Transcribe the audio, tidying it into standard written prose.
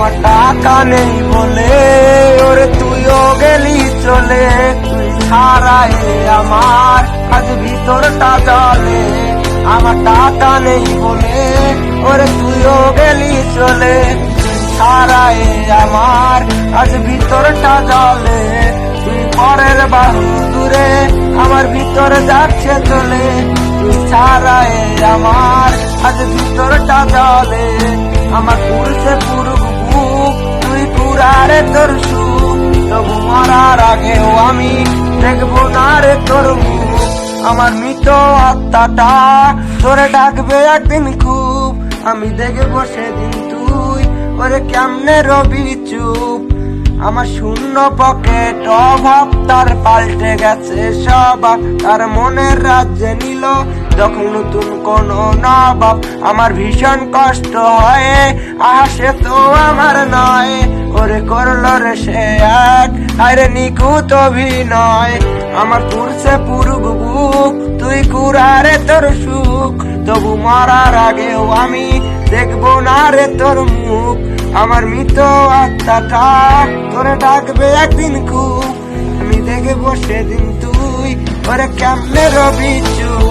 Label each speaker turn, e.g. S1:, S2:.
S1: আমার টাকা নেই বলে ওরে তুইও গেলি চলে, তুই ছাড়াই আমার আজ ভিতরটা জলে। আমার টাকা নেই বলে ওরে তুইও গেলি চলে, তুই ছাড়াই আমার আজ ভিতরটা জলে। তুই পরের বাহু দূরে আমার ভিতর যাচ্ছে চলে, তুই ছাড়াই আমার আজ ভিতরটা জলে। আমার পুরুষে পুরুষ বুক তুই পুরারে তোর সুখ, তবু মরার আগেও আমি দেখবো না রে তোর মুখ। আমার মৃত আত্মাটা তোরে ডাকবে একদিন খুব, আমি দেখবো সেদিন তুই ওরে কেমনে রবি চুপ। আমার শূন্য পকেট অভাব তার পাল্টে গেছে স্বভাব, তার মনের রাজ্যে নিল যখন নতুন কোন নবাব। আমার ভীষণ কষ্ট হয় আহা সে তো আমার নয়, ওরে করলো রে সে এক আরে নিখুঁত অভিনয়। আমার পুরুষে পুরুষ বুক তুই কুরারে তোর সুখ, তবু মরার আগেও আমি দেখবো না রে তোর মুখ। আমার মৃত আত্মাটা তোরে ডাকবে একদিন খুব, আমি দেখবো সেদিন তুই ওরে কেমনে রবি চুপ।